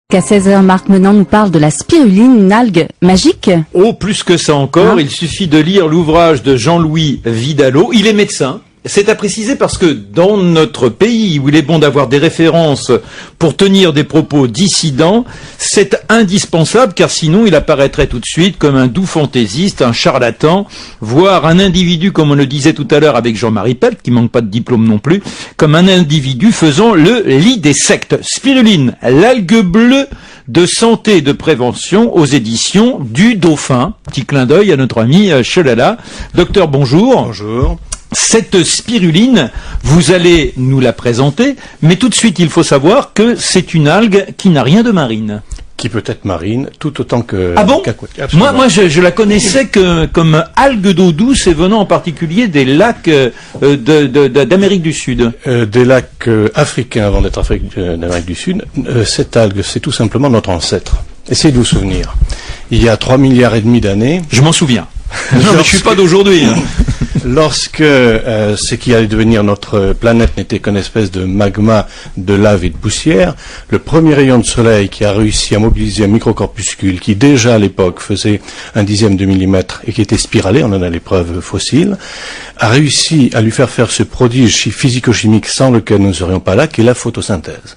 Qu'à 16h, Marc Menant nous parle de la spiruline, une algue magique. Oh, plus que ça encore, il suffit de lire l'ouvrage de Jean-Louis Vidalot. Il est médecin. C'est à préciser parce que dans notre pays où il est bon d'avoir des références pour tenir des propos dissidents, c'est indispensable car sinon il apparaîtrait tout de suite comme un doux fantaisiste, un charlatan, voire un individu, comme on le disait tout à l'heure avec Jean-Marie Pelt, qui manque pas de diplôme non plus, comme un individu faisant le lit des sectes. Spiruline, l'algue bleue de santé et de prévention aux éditions du Dauphin. Petit clin d'œil à notre ami Chelala. Docteur, bonjour. Bonjour. Cette spiruline, vous allez nous la présenter, mais tout de suite il faut savoir que c'est une algue qui n'a rien de marine. Qui peut être marine, tout autant que... Ah bon? Moi je la connaissais comme algue d'eau douce et venant en particulier des lacs d'Amérique du Sud. Des lacs africains avant d'être d'Amérique du Sud. Cette algue, c'est tout simplement notre ancêtre. Essayez de vous souvenir. Il y a 3,5 milliards d'années... Je m'en souviens. Non, mais je suis pas d'aujourd'hui. Lorsque ce qui allait devenir notre planète n'était qu'une espèce de magma de lave et de poussière, le premier rayon de soleil qui a réussi à mobiliser un microcorpuscule qui déjà à l'époque faisait 1/10 de millimètre et qui était spiralé, on en a les preuves fossiles, a réussi à lui faire ce prodige physico-chimique sans lequel nous ne serions pas là, qui est la photosynthèse.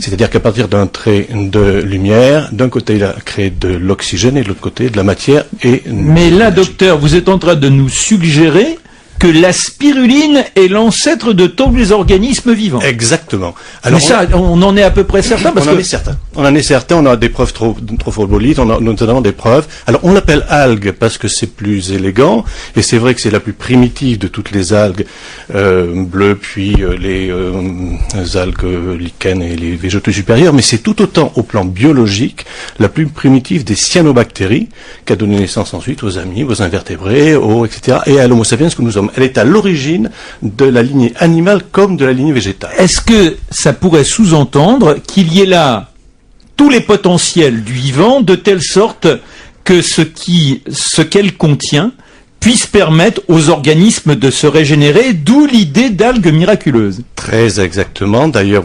C'est-à-dire qu'à partir d'un trait de lumière, d'un côté il a créé de l'oxygène et de l'autre côté de la matière et... Mais là, docteur, vous êtes en train de nous suggérer que la spiruline est l'ancêtre de tous les organismes vivants. Exactement. Alors, mais ça, on en est à peu près certain parce on en est certain, on a des preuves trophobolites, on a notamment des preuves. Alors, on l'appelle algue parce que c'est plus élégant, et c'est vrai que c'est la plus primitive de toutes les algues bleues, puis les algues lichens et les végétaux supérieurs, mais c'est tout autant au plan biologique la plus primitive des cyanobactéries, qui a donné naissance ensuite aux amibes, aux invertébrés, etc., et à l'homo sapiens que nous sommes. Elle est à l'origine de la lignée animale comme de la lignée végétale. Est-ce que ça pourrait sous-entendre qu'il y ait là tous les potentiels du vivant de telle sorte que ce qu'elle contient puisse permettre aux organismes de se régénérer, d'où l'idée d'algues miraculeuses? Très exactement. D'ailleurs,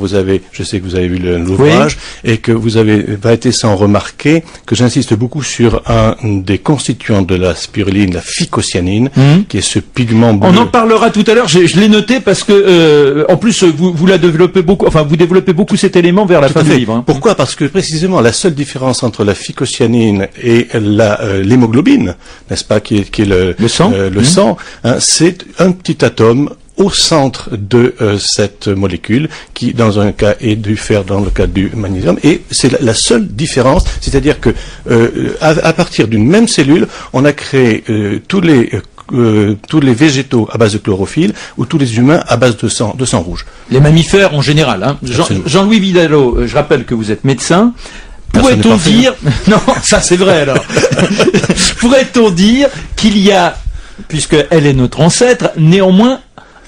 je sais que vous avez vu l'ouvrage, et que vous avez pas été sans remarquer que j'insiste beaucoup sur un des constituants de la spiruline, la phycocyanine, qui est ce pigment bleu. On en parlera tout à l'heure, je l'ai noté parce que, en plus, vous la développez beaucoup, enfin, vous développez beaucoup cet élément vers la fin du livre. Pourquoi? Parce que précisément, la seule différence entre la phycocyanine et l'hémoglobine, n'est-ce pas, qui est le sang, hein, c'est un petit atome au centre de cette molécule, qui dans un cas est du fer, dans le cas du magnésium, et c'est la seule différence, c'est-à-dire que à partir d'une même cellule, on a créé tous les végétaux à base de chlorophylle ou tous les humains à base de sang rouge. Les mammifères en général. Hein. Jean-Louis Vidalot, je rappelle que vous êtes médecin. Pourrait-on dire... Non, ça c'est vrai alors. Pourrait-on dire qu'il y a, puisque elle est notre ancêtre, néanmoins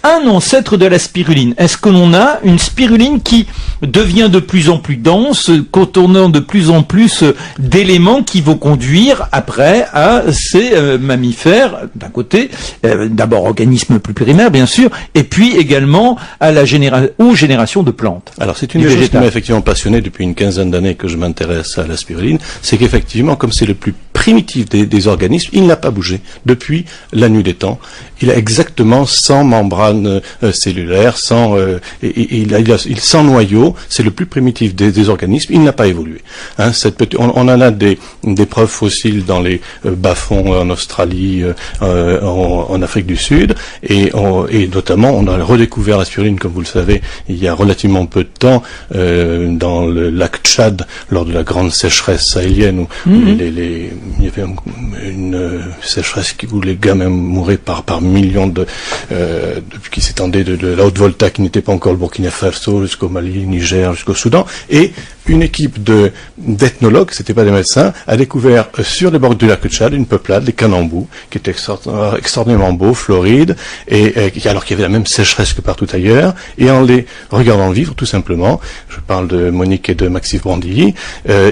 un ancêtre de la spiruline? Est-ce que l'on a une spiruline qui devient de plus en plus dense, contournant de plus en plus d'éléments qui vont conduire après à ces mammifères, d'un côté, d'abord organismes plus primaires bien sûr, et puis également à aux générations de plantes? Alors c'est une des choses qui m'a effectivement passionné depuis une quinzaine d'années que je m'intéresse à la spiruline, c'est qu'effectivement, comme c'est le plus primitif des organismes, il n'a pas bougé depuis la nuit des temps. Il a exactement 100 membranes cellulaires, sans noyau. C'est le plus primitif des organismes. Il n'a pas évolué. Hein, on en a des preuves fossiles dans les bas-fonds en Australie, en Afrique du Sud, et notamment on a redécouvert la spiruline, comme vous le savez, il y a relativement peu de temps dans le lac Tchad, lors de la grande sécheresse sahélienne, où il y avait une sécheresse où les gars même mouraient par millions qui s'étendait de la Haute-Volta, qui n'était pas encore le Burkina Faso, jusqu'au Mali, Niger, jusqu'au Soudan, et une équipe d'ethnologues, c'était pas des médecins, a découvert sur les bords du lac Tchad une peuplade, les Kanambous, qui était extraordinairement beau, floride, et alors qu'il y avait la même sécheresse que partout ailleurs, et en les regardant vivre, tout simplement, je parle de Monique et de Maxime Brandilly,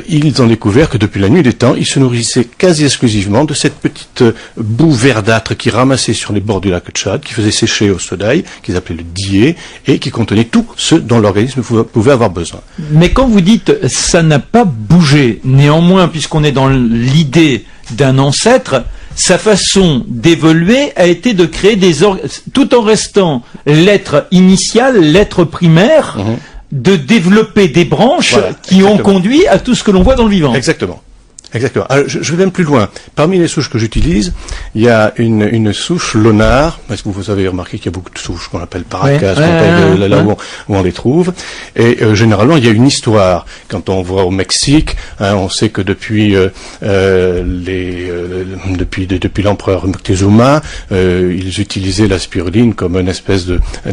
ils ont découvert que depuis la nuit des temps, ils se nourrissaient quasi exclusivement de cette petite boue verdâtre qui ramassait sur les bords du lac Tchad, qui faisait sécher au sodaï, qu'ils appelaient le dié, et qui contenait tout ce dont l'organisme pouvait avoir besoin. Mais quand vous dites dites, ça n'a pas bougé. Néanmoins, puisqu'on est dans l'idée d'un ancêtre, sa façon d'évoluer a été de créer tout en restant l'être initial, l'être primaire, de développer des branches qui ont conduit à tout ce que l'on voit dans le vivant. Exactement. Exactement. Alors, je vais même plus loin. Parmi les souches que j'utilise, il y a une souche Lonard. Est-ce que vous avez remarqué qu'il y a beaucoup de souches qu'on appelle Paracas, où on les trouve. Et généralement, il y a une histoire. Quand on voit au Mexique, on sait que depuis l'empereur Moctezuma, ils utilisaient la spiruline comme une espèce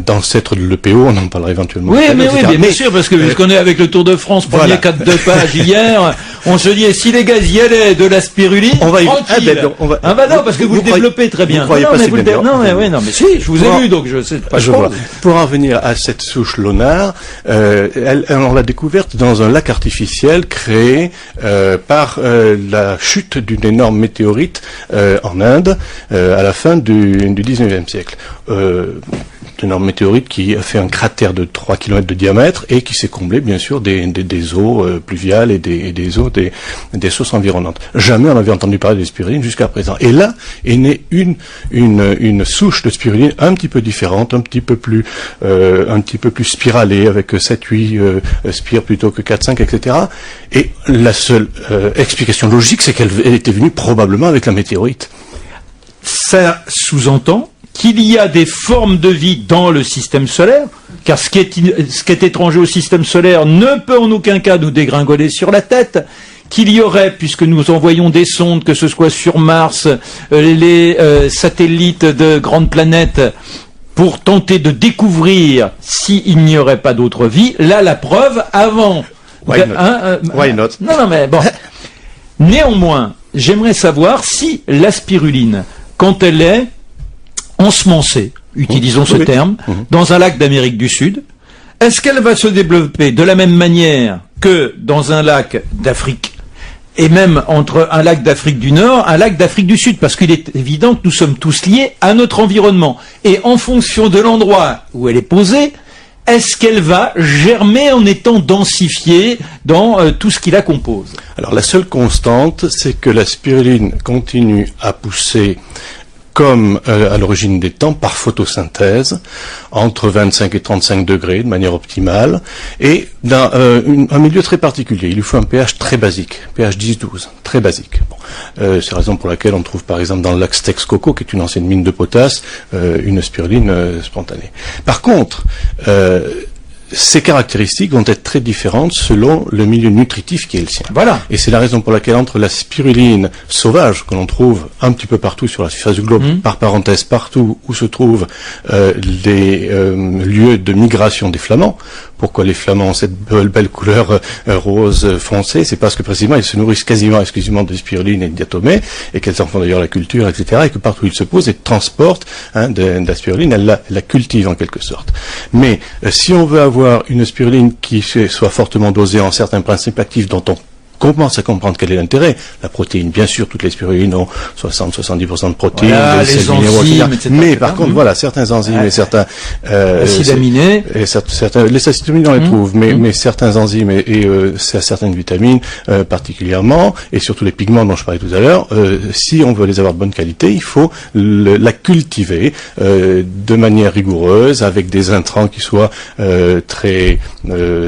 d'ancêtre de l'EPO. On en parlera éventuellement. Oui, bien sûr, parce que je connais avec le Tour de France, premier 4 de page hier, on se dit, si les gars y allaient de la spiruline, on va y tranquille. Non, parce que vous le développez très bien. Mais si, je vous ai vu, donc je sais pas. Je vois. Pour en venir à cette souche Lonard, on l'a découverte dans un lac artificiel créé par la chute d'une énorme météorite en Inde à la fin du 19e siècle. Une énorme météorite qui a fait un cratère de 3 km de diamètre et qui s'est comblé bien sûr des eaux pluviales et des eaux des sources environnantes. Jamais on avait entendu parler de spiruline jusqu'à présent. Et là est née une souche de spiruline un petit peu différente, un petit peu plus spiralée, avec 7-8 spires plutôt que 4-5, etc. Et la seule explication logique, c'est qu'elle était venue probablement avec la météorite. Ça sous-entend qu'il y a des formes de vie dans le système solaire, car ce qui est étranger au système solaire ne peut en aucun cas nous dégringoler sur la tête, qu'il y aurait, puisque nous envoyons des sondes, que ce soit sur Mars, les satellites de grandes planètes, pour tenter de découvrir s'il n'y aurait pas d'autre vie, là la preuve avant... Why not? Non, mais bon. Néanmoins, j'aimerais savoir si la spiruline, quand elle est ensemencée, utilisons ce terme, dans un lac d'Amérique du Sud, est-ce qu'elle va se développer de la même manière que dans un lac d'Afrique, et même entre un lac d'Afrique du Nord, un lac d'Afrique du Sud, parce qu'il est évident que nous sommes tous liés à notre environnement. Et en fonction de l'endroit où elle est posée, est-ce qu'elle va germer en étant densifiée dans tout ce qui la compose? Alors la seule constante, c'est que la spiruline continue à pousser comme à l'origine des temps, par photosynthèse, entre 25 et 35 degrés, de manière optimale, et dans un milieu très particulier. Il lui faut un pH très basique, pH 10-12, très basique. Bon. C'est la raison pour laquelle on trouve par exemple dans le lac Texcoco, qui est une ancienne mine de potasse, une spiruline spontanée. Par contre, ces caractéristiques vont être très différentes selon le milieu nutritif qui est le sien. Voilà. Et c'est la raison pour laquelle entre la spiruline sauvage, que l'on trouve un petit peu partout sur la surface du globe, par parenthèse partout où se trouvent les lieux de migration des flamands. Pourquoi les flamands ont cette belle couleur rose foncée? C'est parce que précisément ils se nourrissent quasiment exclusivement de spiruline et de diatomée, et qu'elles en font d'ailleurs la culture, etc. Et que partout où ils se posent, ils transportent de la spiruline, elles la cultivent en quelque sorte. Mais si on veut avoir une spiruline qui soit fortement dosée en certains principes actifs dont on commence à comprendre quel est l'intérêt. La protéine, bien sûr, toutes les spirulines ont 60-70% de protéines, voilà, les enzymes, etc. Mais par contre, voilà, certains enzymes et certains acides aminés, et certains, les acides aminés on les trouve, mais certains enzymes et certaines vitamines particulièrement, et surtout les pigments dont je parlais tout à l'heure, si on veut les avoir de bonne qualité, il faut la cultiver de manière rigoureuse, avec des intrants qui soient très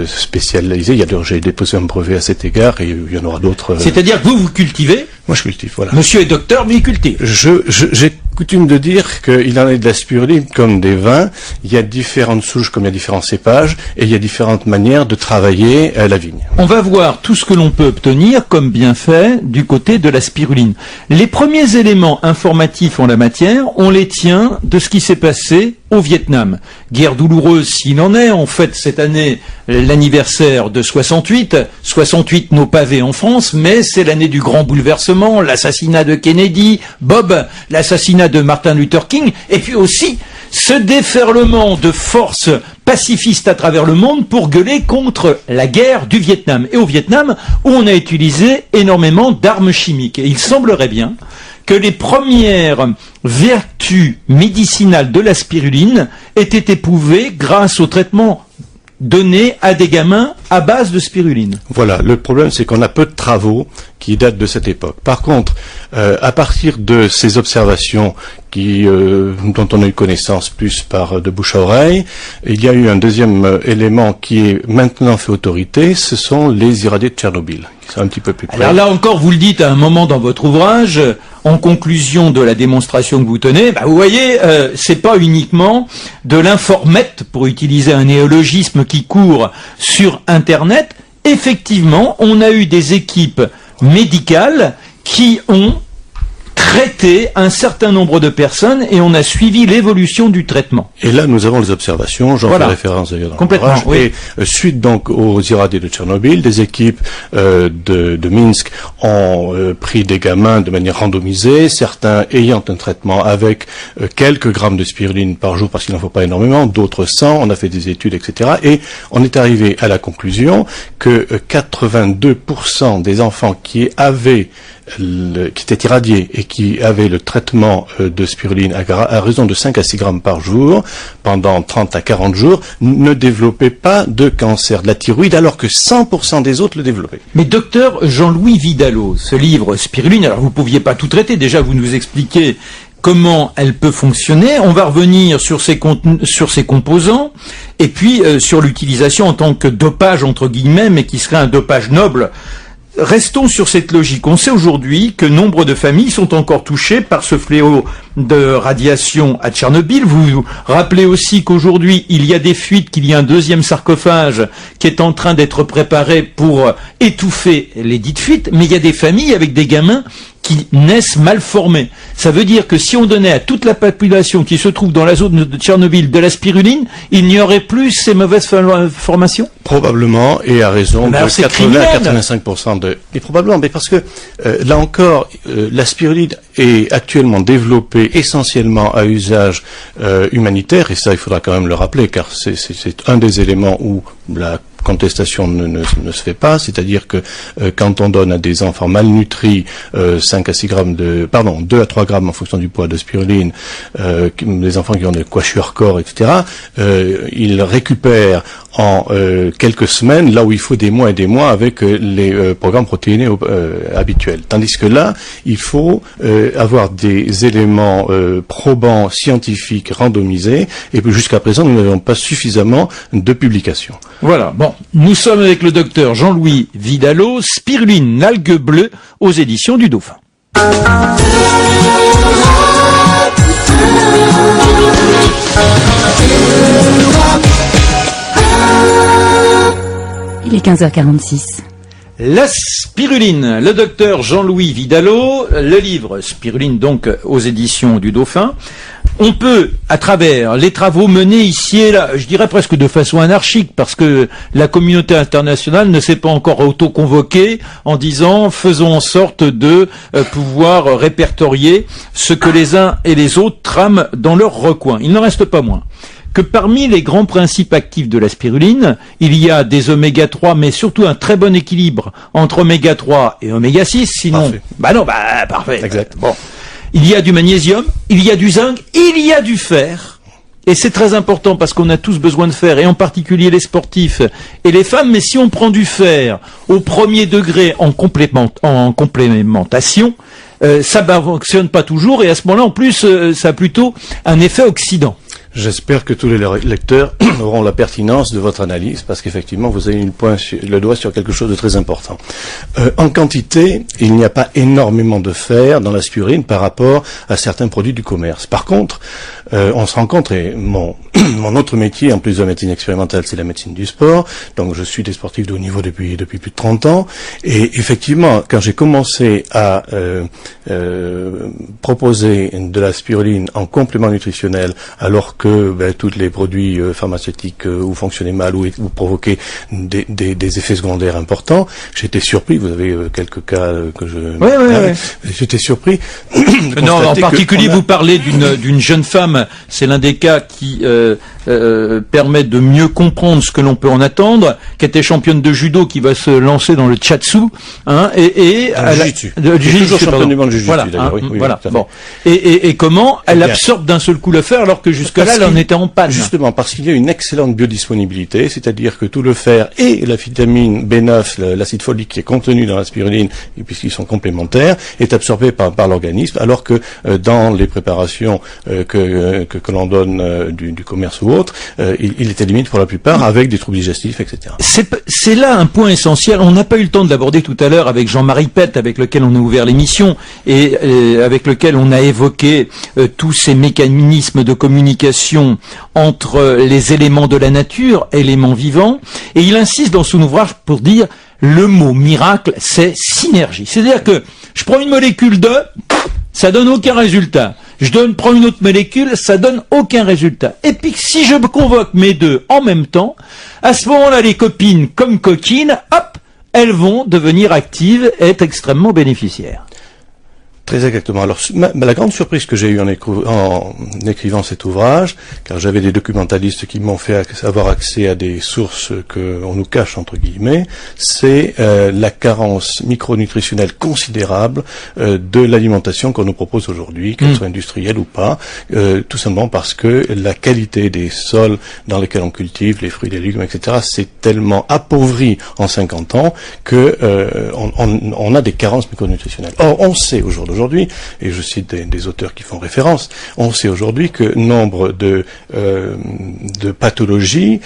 spécialisés. J'ai déposé un brevet à cet égard, et il y en aura d'autres. C'est-à-dire que vous cultivez? Moi, je cultive, voilà. Monsieur est docteur, mais il cultive. J'ai coutume de dire qu'il en est de la spiruline comme des vins. Il y a différentes souches comme il y a différents cépages, et il y a différentes manières de travailler la vigne. On va voir tout ce que l'on peut obtenir comme bienfait du côté de la spiruline. Les premiers éléments informatifs en la matière, on les tient de ce qui s'est passé au Vietnam. Guerre douloureuse s'il en est. On fête cette année l'anniversaire de 68. 68 nos pavés en France, mais c'est l'année du grand bouleversement, l'assassinat de Kennedy, Bob, l'assassinat de Martin Luther King, et puis aussi ce déferlement de forces pacifistes à travers le monde pour gueuler contre la guerre du Vietnam. Et au Vietnam, où on a utilisé énormément d'armes chimiques. Et il semblerait bien que les premières vertus médicinales de la spiruline aient été éprouvées grâce au traitement donnée à des gamins à base de spiruline. Voilà, le problème c'est qu'on a peu de travaux qui datent de cette époque. Par contre, à partir de ces observations dont on a eu connaissance plus de bouche à oreille, il y a eu un deuxième élément qui est maintenant fait autorité, ce sont les irradiés de Tchernobyl, qui sont un petit peu plus près. Alors là encore, vous le dites à un moment dans votre ouvrage, en conclusion de la démonstration que vous tenez, vous voyez, c'est pas uniquement de l'informette, pour utiliser un néologisme qui court sur Internet. Effectivement, on a eu des équipes médicales qui ont traité un certain nombre de personnes et on a suivi l'évolution du traitement. Et là, nous avons les observations, j'en fais référence d'ailleurs dans complètement, oui. Et suite donc aux irradiés de Tchernobyl, des équipes de Minsk ont pris des gamins de manière randomisée, certains ayant un traitement avec quelques grammes de spiruline par jour parce qu'il n'en faut pas énormément, d'autres 100, on a fait des études, etc. Et on est arrivé à la conclusion que 82% des enfants qui étaient irradiés et qui avaient le traitement de spiruline à raison de 5 à 6 grammes par jour, pendant 30 à 40 jours, ne développaient pas de cancer de la thyroïde, alors que 100% des autres le développaient. Mais docteur Jean-Louis Vidalot, ce livre Spiruline, alors vous pouviez pas tout traiter, déjà vous nous expliquez comment elle peut fonctionner, on va revenir sur ses composants, et puis sur l'utilisation en tant que dopage entre guillemets, mais qui serait un dopage noble. Restons sur cette logique. On sait aujourd'hui que nombre de familles sont encore touchées par ce fléau de radiation à Tchernobyl. Vous vous rappelez aussi qu'aujourd'hui, il y a des fuites, qu'il y a un deuxième sarcophage qui est en train d'être préparé pour étouffer les dites fuites, mais il y a des familles avec des gamins qui naissent mal formés. Ça veut dire que si on donnait à toute la population qui se trouve dans la zone de Tchernobyl de la spiruline, il n'y aurait plus ces mauvaises formations? Probablement, et à raison de 80 à 85% de... Et probablement, mais parce que, là encore, la spiruline est actuellement développée essentiellement à usage humanitaire, et ça il faudra quand même le rappeler, car c'est un des éléments où la contestation ne se fait pas, c'est-à-dire que quand on donne à des enfants malnutris 5 à 6 grammes 2 à 3 grammes en fonction du poids de spiruline, des enfants qui ont des kwashiorkor, etc., ils récupèrent en quelques semaines, là où il faut des mois et des mois avec les programmes protéinés habituels. Tandis que là, il faut avoir des éléments probants, scientifiques, randomisés, et jusqu'à présent, nous n'avons pas suffisamment de publications. Voilà, bon, nous sommes avec le docteur Jean-Louis Vidalot, Spiruline, l'algue bleue, aux éditions du Dauphin. Il est 15h46. La spiruline, le docteur Jean-Louis Vidalot, le livre Spiruline donc aux éditions du Dauphin. On peut, à travers les travaux menés ici et là, je dirais presque de façon anarchique, parce que la communauté internationale ne s'est pas encore auto-convoquée en disant faisons en sorte de pouvoir répertorier ce que les uns et les autres trament dans leur recoin. Il n'en reste pas moins que parmi les grands principes actifs de la spiruline, il y a des oméga 3, mais surtout un très bon équilibre entre oméga 3 et oméga 6, sinon... Parfait. Parfait. Exact. Bon. Il y a du magnésium, il y a du zinc, il y a du fer. Et c'est très important parce qu'on a tous besoin de fer, et en particulier les sportifs et les femmes, mais si on prend du fer au premier degré en complémentation, ça ne fonctionne pas toujours, et à ce moment-là, en plus, ça a plutôt un effet oxydant. J'espère que tous les lecteurs auront la pertinence de votre analyse, parce qu'effectivement, vous avez le doigt sur quelque chose de très important. En quantité, il n'y a pas énormément de fer dans la spiruline par rapport à certains produits du commerce. Par contre, on se rend compte, et mon autre métier, en plus de la médecine expérimentale, c'est la médecine du sport, donc je suis des sportifs de haut niveau depuis plus de 30 ans, et effectivement, quand j'ai commencé à proposer de la spiruline en complément nutritionnel, alors que tous les produits pharmaceutiques ou fonctionnaient mal ou provoquaient des effets secondaires importants, j'étais surpris. Vous avez quelques cas que je... Oui. J'étais surpris. Non, en particulier, vous parlez d'une jeune femme l'aspiruline, c'est l'un des cas qui permet de mieux comprendre ce que l'on peut en attendre, qui était championne de judo, qui va se lancer dans le Chatsu, hein, toujours championne du monde de jiu-jitsu, voilà, d'ailleurs, hein, oui, voilà. oui, Bon. Et comment elle bien, absorbe d'un seul coup le fer, alors que jusque-là, elle en était en panne. Justement, parce qu'il y a une excellente biodisponibilité, c'est-à-dire que tout le fer et la vitamine B9, l'acide folique qui est contenu dans la spiruline, puisqu'ils sont complémentaires, est absorbé par l'organisme, alors que dans les préparations que l'on donne du commerce ou autre, il est éliminé pour la plupart avec des troubles digestifs, etc. C'est là un point essentiel. On n'a pas eu le temps de l'aborder tout à l'heure avec Jean-Marie Pett, avec lequel on a ouvert l'émission et avec lequel on a évoqué tous ces mécanismes de communication entre les éléments de la nature, éléments vivants. Et il insiste dans son ouvrage pour dire le mot miracle, c'est synergie. C'est-à-dire que je prends une molécule de, ça donne aucun résultat. Prends une autre molécule, ça donne aucun résultat. Et puis si je convoque mes deux en même temps, à ce moment-là, les copines comme coquines, hop, elles vont devenir actives et être extrêmement bénéficiaires. Très exactement. Alors, la grande surprise que j'ai eue en écrivant cet ouvrage, car j'avais des documentalistes qui m'ont fait avoir accès à des sources qu'on nous cache, entre guillemets, c'est la carence micronutritionnelle considérable de l'alimentation qu'on nous propose aujourd'hui, qu'elle soit industrielle ou pas, tout simplement parce que la qualité des sols dans lesquels on cultive les fruits, les légumes, etc., c'est tellement appauvri en 50 ans que on a des carences micronutritionnelles. Or, on sait aujourd'hui, et je cite des auteurs qui font référence, on sait aujourd'hui que nombre de pathologies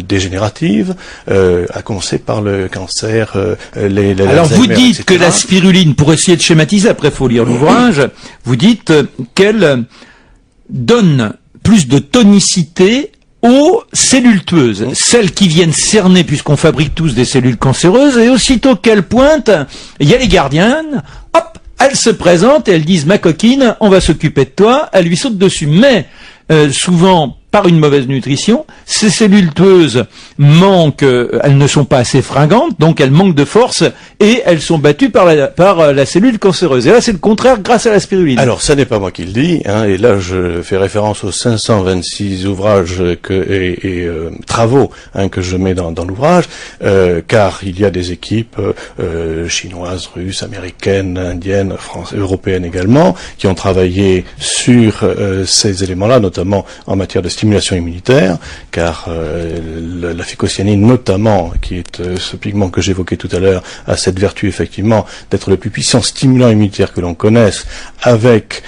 dégénératives, à commencer par le cancer, alors vous dites que la spiruline, pour essayer de schématiser, après il faut lire l'ouvrage, vous dites qu'elle donne plus de tonicité aux cellules tueuses, celles qui viennent cerner, puisqu'on fabrique tous des cellules cancéreuses, et aussitôt qu'elles pointent, il y a les gardiennes, hop, elles se présentent et elles disent « ma coquine, on va s'occuper de toi », elles lui sautent dessus. Mais souvent, par une mauvaise nutrition, ces cellules tueuses manquent, elles ne sont pas assez fringantes, donc elles manquent de force et elles sont battues par la cellule cancéreuse. Et là, c'est le contraire grâce à la spiruline. Alors, ça n'est pas moi qui le dis, hein, et là, je fais référence aux 526 ouvrages et travaux que je mets dans l'ouvrage, car il y a des équipes chinoises, russes, américaines, indiennes, françaises, européennes également, qui ont travaillé sur ces éléments-là, notamment en matière de stimulation immunitaire, car la phycocyanine notamment, qui est ce pigment que j'évoquais tout à l'heure, a cette vertu effectivement d'être le plus puissant stimulant immunitaire que l'on connaisse, avec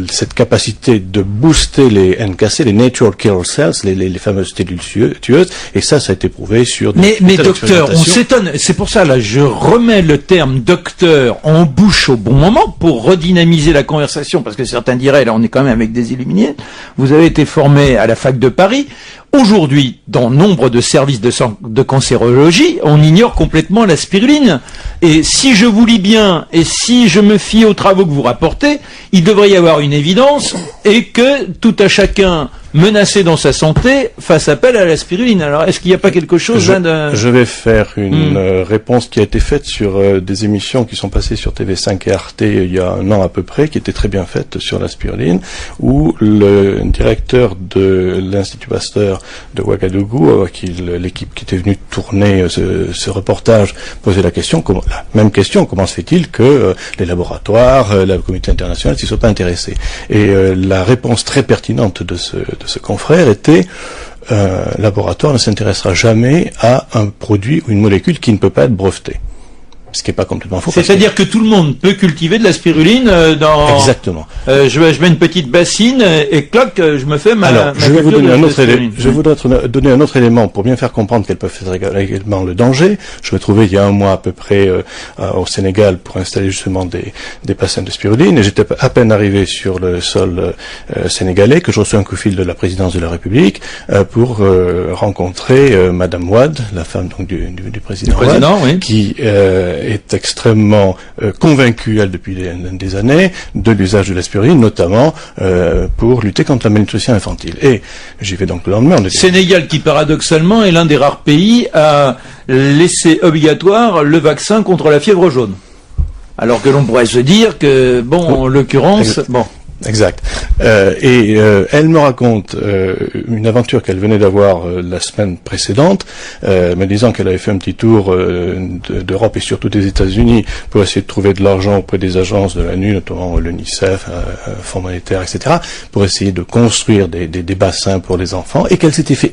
cette capacité de booster les NKC, les Natural Killer Cells, les fameuses cellules tueuses, et ça a été prouvé sur des mais docteur, on s'étonne, c'est pour ça là, je remets le terme docteur en bouche au bon moment pour redynamiser la conversation, parce que certains diraient, là on est quand même avec des illuminés, vous avez été formé à la fac de Paris. Aujourd'hui, dans nombre de services de cancérologie, on ignore complètement la spiruline. Et si je vous lis bien, et si je me fie aux travaux que vous rapportez, il devrait y avoir une évidence, et que tout à chacun menacé dans sa santé fasse appel à la spiruline. Alors, est-ce qu'il n'y a pas quelque chose Je vais faire une réponse qui a été faite sur des émissions qui sont passées sur TV5 et Arte il y a un an à peu près, qui était très bien faite sur la spiruline, où le directeur de l'Institut Pasteur de Ouagadougou, l'équipe qui était venue tourner ce reportage, posait la même question, comment se fait-il que les laboratoires, la communauté internationale s'y soient pas intéressés? Et la réponse très pertinente de ce confrère était: un laboratoire ne s'intéressera jamais à un produit ou une molécule qui ne peut pas être brevetée. Ce qui n'est pas complètement faux. C'est-à-dire que tout le monde peut cultiver de la spiruline dans... Exactement. Je mets une petite bassine et cloc, je me fais ma... Alors, je vais vous donner je voudrais donner un autre élément pour bien faire comprendre quels peuvent être également le danger. Je me trouvais il y a un mois à peu près au Sénégal pour installer justement des bassins de spiruline, et j'étais à peine arrivé sur le sol sénégalais que je reçois un coup de fil de la présidence de la République pour rencontrer Madame Wade, la femme donc du président Wade, oui. qui est extrêmement convaincue, elle, depuis des années, de l'usage de la spiruline, notamment pour lutter contre la malnutrition infantile. Et j'y vais donc le lendemain. Sénégal, qui paradoxalement est l'un des rares pays à laisser obligatoire le vaccin contre la fièvre jaune. Alors que l'on pourrait se dire que, bon, en l'occurrence, bon. Exact. Elle me raconte une aventure qu'elle venait d'avoir la semaine précédente, me disant qu'elle avait fait un petit tour d'Europe et surtout des États-Unis pour essayer de trouver de l'argent auprès des agences de l'ONU, notamment l'UNICEF, Fonds monétaire, etc., pour essayer de construire des bassins pour les enfants, et qu'elle s'était fait